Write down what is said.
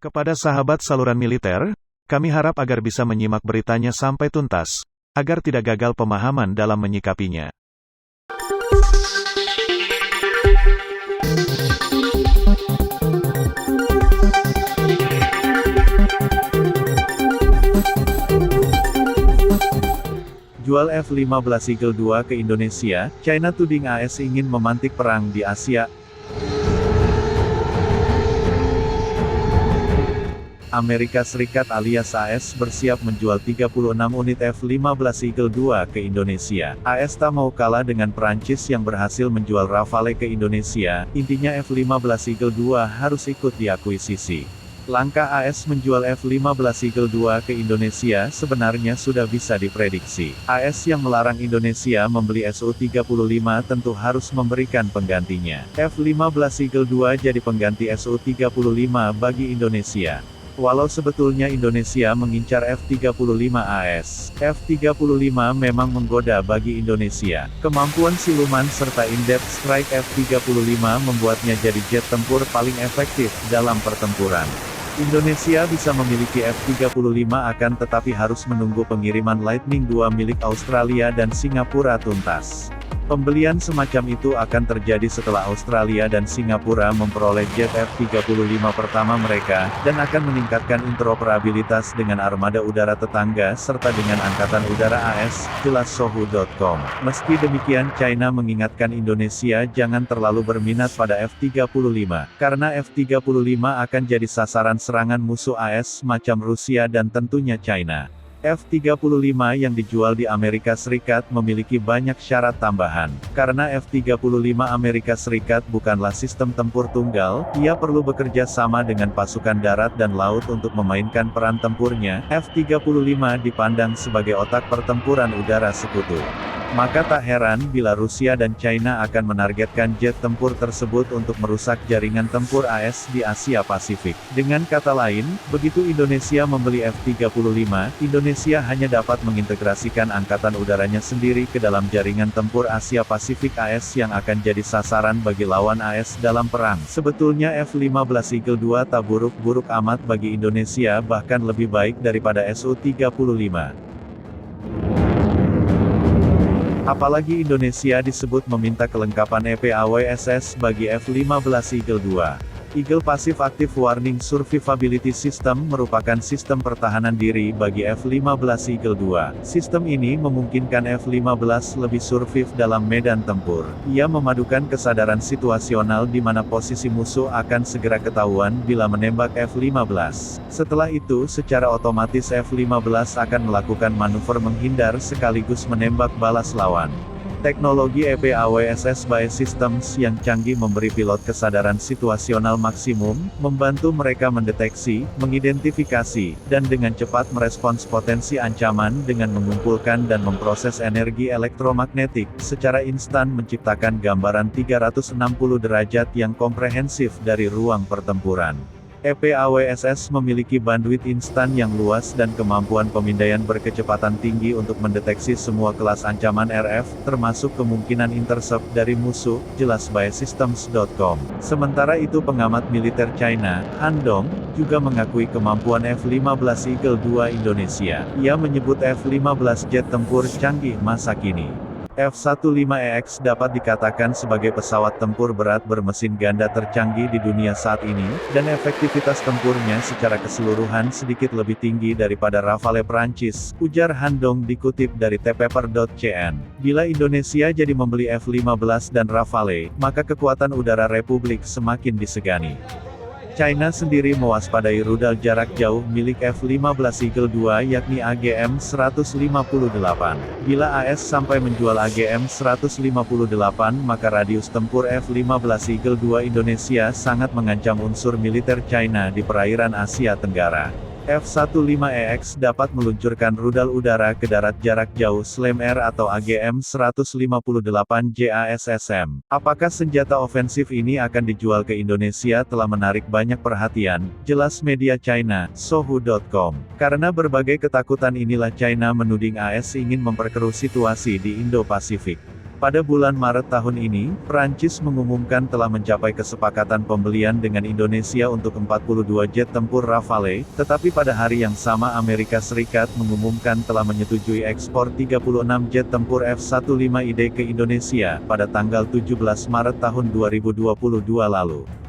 Kepada sahabat saluran militer, kami harap agar bisa menyimak beritanya sampai tuntas, agar tidak gagal pemahaman dalam menyikapinya. Jual F-15 Eagle II ke Indonesia, China tuding AS ingin memantik perang di Asia. Amerika Serikat alias AS bersiap menjual 36 unit F-15 Eagle II ke Indonesia. AS tak mau kalah dengan Prancis yang berhasil menjual Rafale ke Indonesia, intinya F-15 Eagle II harus ikut diakuisisi. Langkah AS menjual F-15 Eagle II ke Indonesia sebenarnya sudah bisa diprediksi. AS yang melarang Indonesia membeli Su-35 tentu harus memberikan penggantinya. F-15 Eagle II jadi pengganti Su-35 bagi Indonesia. Walau sebetulnya Indonesia mengincar F-35 AS, F-35 memang menggoda bagi Indonesia. Kemampuan siluman serta in-depth strike F-35 membuatnya jadi jet tempur paling efektif dalam pertempuran. Indonesia bisa memiliki F-35 akan tetapi harus menunggu pengiriman Lightning II milik Australia dan Singapura tuntas. Pembelian semacam itu akan terjadi setelah Australia dan Singapura memperoleh jet F-35 pertama mereka, dan akan meningkatkan interoperabilitas dengan armada udara tetangga serta dengan Angkatan Udara AS, jelas Sohu.com. Meski demikian China mengingatkan Indonesia jangan terlalu berminat pada F-35, karena F-35 akan jadi sasaran serangan musuh AS macam Rusia dan tentunya China. F-35 yang dijual di Amerika Serikat memiliki banyak syarat tambahan. Karena F-35 Amerika Serikat bukanlah sistem tempur tunggal, ia perlu bekerja sama dengan pasukan darat dan laut untuk memainkan peran tempurnya. F-35 dipandang sebagai otak pertempuran udara sekutu. Maka tak heran bila Rusia dan China akan menargetkan jet tempur tersebut untuk merusak jaringan tempur AS di Asia Pasifik. Dengan kata lain, begitu Indonesia membeli F-35, Indonesia hanya dapat mengintegrasikan angkatan udaranya sendiri ke dalam jaringan tempur Asia Pasifik AS yang akan jadi sasaran bagi lawan AS dalam perang. Sebetulnya F-15 Eagle II tak buruk-buruk amat bagi Indonesia, bahkan lebih baik daripada Su-35. Apalagi Indonesia disebut meminta kelengkapan EPAWSS bagi F-15 Eagle II. Eagle Passive Active Warning Survivability System merupakan sistem pertahanan diri bagi F-15 Eagle II. Sistem ini memungkinkan F-15 lebih survive dalam medan tempur. Ia memadukan kesadaran situasional di mana posisi musuh akan segera ketahuan bila menembak F-15. Setelah itu secara otomatis F-15 akan melakukan manuver menghindar sekaligus menembak balas lawan. Teknologi EPAWSS by Systems yang canggih memberi pilot kesadaran situasional maksimum, membantu mereka mendeteksi, mengidentifikasi, dan dengan cepat merespons potensi ancaman dengan mengumpulkan dan memproses energi elektromagnetik, secara instan menciptakan gambaran 360 derajat yang komprehensif dari ruang pertempuran. EPAWSS memiliki bandwidth instan yang luas dan kemampuan pemindaian berkecepatan tinggi untuk mendeteksi semua kelas ancaman RF, termasuk kemungkinan intercept dari musuh, jelas by Systems.com. Sementara itu pengamat militer China, Han Dong, juga mengakui kemampuan F-15 Eagle II Indonesia. Ia menyebut F-15 jet tempur canggih masa kini. F-15EX dapat dikatakan sebagai pesawat tempur berat bermesin ganda tercanggih di dunia saat ini, dan efektivitas tempurnya secara keseluruhan sedikit lebih tinggi daripada Rafale Prancis, ujar Han Dong dikutip dari tpaper.cn. Bila Indonesia jadi membeli F-15 dan Rafale, maka kekuatan udara Republik semakin disegani. China sendiri mewaspadai rudal jarak jauh milik F-15 Eagle II yakni AGM-158. Bila AS sampai menjual AGM-158 maka radius tempur F-15 Eagle II Indonesia sangat mengancam unsur militer China di perairan Asia Tenggara. F-15EX dapat meluncurkan rudal udara ke darat jarak jauh SLAM-R atau AGM-158 JASSM. Apakah senjata ofensif ini akan dijual ke Indonesia telah menarik banyak perhatian, jelas media China, Sohu.com. Karena berbagai ketakutan inilah China menuding AS ingin memperkeruh situasi di Indo-Pasifik. Pada bulan Maret tahun ini, Prancis mengumumkan telah mencapai kesepakatan pembelian dengan Indonesia untuk 42 jet tempur Rafale, tetapi pada hari yang sama Amerika Serikat mengumumkan telah menyetujui ekspor 36 jet tempur F-15ID ke Indonesia, pada tanggal 17 Maret tahun 2022 lalu.